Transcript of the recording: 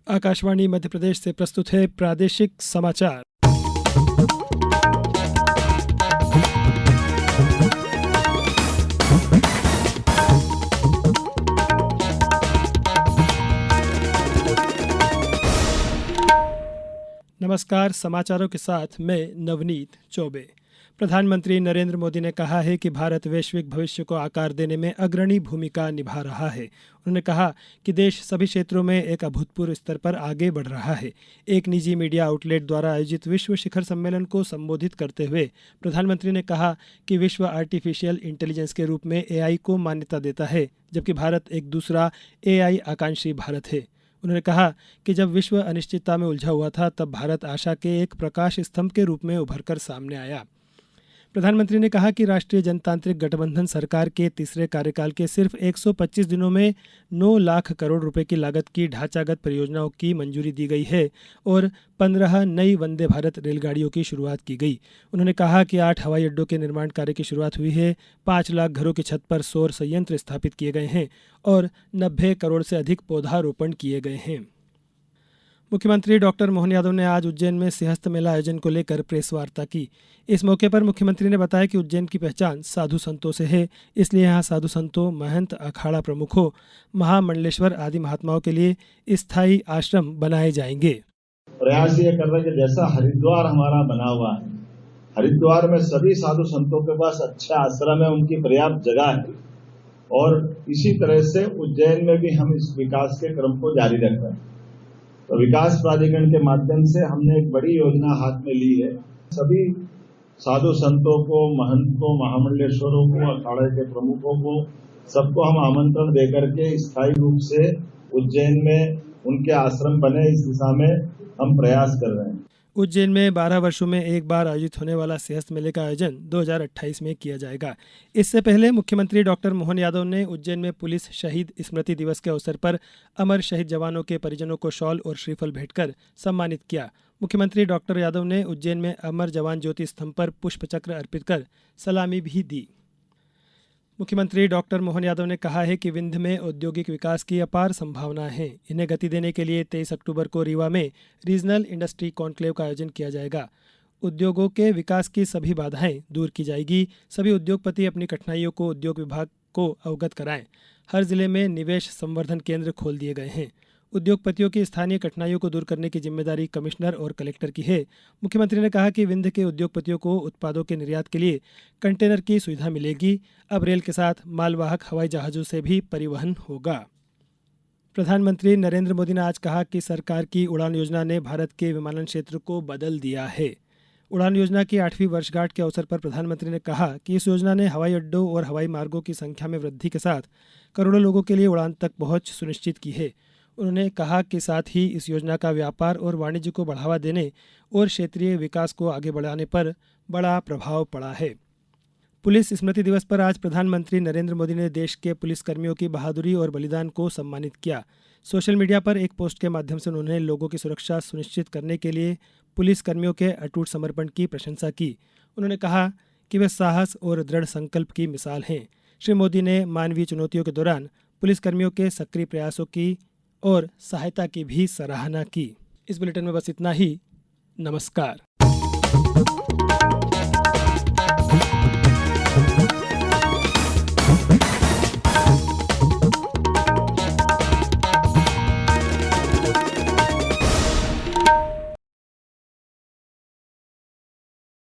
आकाशवाणी मध्य प्रदेश से प्रस्तुत है प्रादेशिक समाचार। नमस्कार, समाचारों के साथ मैं नवनीत चौबे। प्रधानमंत्री नरेंद्र मोदी ने कहा है कि भारत वैश्विक भविष्य को आकार देने में अग्रणी भूमिका निभा रहा है। उन्होंने कहा कि देश सभी क्षेत्रों में एक अभूतपूर्व स्तर पर आगे बढ़ रहा है। एक निजी मीडिया आउटलेट द्वारा आयोजित विश्व शिखर सम्मेलन को संबोधित करते हुए प्रधानमंत्री ने कहा कि विश्व आर्टिफिशियल इंटेलिजेंस के रूप में एआई को मान्यता देता है, जबकि भारत एक दूसरा एआई आकांक्षी भारत है। उन्होंने कहा कि जब विश्व अनिश्चितता में उलझा हुआ था, तब भारत आशा के एक प्रकाश स्तंभ के रूप में उभरकर सामने आया। प्रधानमंत्री ने कहा कि राष्ट्रीय जनतांत्रिक गठबंधन सरकार के तीसरे कार्यकाल के सिर्फ 125 दिनों में 9 लाख करोड़ रुपए की लागत की ढांचागत परियोजनाओं की मंजूरी दी गई है और 15 नई वंदे भारत रेलगाड़ियों की शुरुआत की गई। उन्होंने कहा कि 8 हवाई अड्डों के निर्माण कार्य की शुरुआत हुई है, 5 लाख घरों की छत पर सौर संयंत्र स्थापित किए गए हैं और 90 करोड़ से अधिक पौधारोपण किए गए हैं। मुख्यमंत्री डॉक्टर मोहन यादव ने आज उज्जैन में सिंहस्थ मेला आयोजन को लेकर प्रेस वार्ता की। इस मौके पर मुख्यमंत्री ने बताया कि उज्जैन की पहचान साधु संतों से है, इसलिए यहाँ साधु संतों, महंत, अखाड़ा प्रमुखों, महामंडलेश्वर आदि महात्माओं के लिए स्थायी आश्रम बनाए जाएंगे। प्रयास ये कर रहे हैं कि जैसा हरिद्वार हमारा बना हुआ है, हरिद्वार में सभी साधु संतों के पास अच्छे आश्रम है, उनकी पर्याप्त जगह है और इसी तरह से उज्जैन में भी हम इस विकास के क्रम को जारी रख रहे हैं। तो विकास प्राधिकरण के माध्यम से हमने एक बड़ी योजना हाथ में ली है। सभी साधु संतों को, महंतों, महामंडलेश्वरों को, अखाड़े के प्रमुखों को, सबको हम आमंत्रण देकर के स्थायी रूप से उज्जैन में उनके आश्रम बने, इस दिशा में हम प्रयास कर रहे हैं। उज्जैन में 12 वर्षों में एक बार आयोजित होने वाला सिंहस्थ मेले का आयोजन 2028 में किया जाएगा। इससे पहले मुख्यमंत्री डॉक्टर मोहन यादव ने उज्जैन में पुलिस शहीद स्मृति दिवस के अवसर पर अमर शहीद जवानों के परिजनों को शॉल और श्रीफल भेंटकर सम्मानित किया। मुख्यमंत्री डॉक्टर यादव ने उज्जैन में अमर जवान ज्योति स्तंभ पर पुष्पचक्र अर्पित कर सलामी भी दी। मुख्यमंत्री डॉक्टर मोहन यादव ने कहा है कि विंध्य में औद्योगिक विकास की अपार संभावनाएं हैं। इन्हें गति देने के लिए 23 अक्टूबर को रीवा में रीजनल इंडस्ट्री कॉन्क्लेव का आयोजन किया जाएगा। उद्योगों के विकास की सभी बाधाएं दूर की जाएगी। सभी उद्योगपति अपनी कठिनाइयों को उद्योग विभाग को अवगत कराएं। हर जिले में निवेश संवर्धन केंद्र खोल दिए गए हैं। उद्योगपतियों की स्थानीय कठिनाइयों को दूर करने की जिम्मेदारी कमिश्नर और कलेक्टर की है। मुख्यमंत्री ने कहा कि विंध्य के उद्योगपतियों को उत्पादों के निर्यात के लिए कंटेनर की सुविधा मिलेगी। अब रेल के साथ मालवाहक हवाई जहाजों से भी परिवहन होगा। प्रधानमंत्री नरेंद्र मोदी ने आज कहा कि सरकार की उड़ान योजना ने भारत के विमानन क्षेत्र को बदल दिया है। उड़ान योजना की 8वीं वर्षगांठ के अवसर पर प्रधानमंत्री ने कहा कि इस योजना ने हवाई अड्डों और हवाई मार्गों की संख्या में वृद्धि के साथ करोड़ों लोगों के लिए उड़ान तक पहुंच सुनिश्चित की है। उन्होंने कहा कि साथ ही इस योजना का व्यापार और वाणिज्य को बढ़ावा देने और क्षेत्रीय विकास को आगे बढ़ाने पर बड़ा प्रभाव पड़ा है। पुलिस स्मृति दिवस पर आज प्रधानमंत्री नरेंद्र मोदी ने देश के पुलिसकर्मियों की बहादुरी और बलिदान को सम्मानित किया। सोशल मीडिया पर एक पोस्ट के माध्यम से उन्होंने लोगों की सुरक्षा सुनिश्चित करने के लिए पुलिसकर्मियों के अटूट समर्पण की प्रशंसा की। उन्होंने कहा कि वे साहस और दृढ़ संकल्प की मिसाल हैं। श्री मोदी ने मानवीय चुनौतियों के दौरान पुलिसकर्मियों के सक्रिय प्रयासों की और सहायता की भी सराहना की। इस बुलेटिन में बस इतना ही। नमस्कार।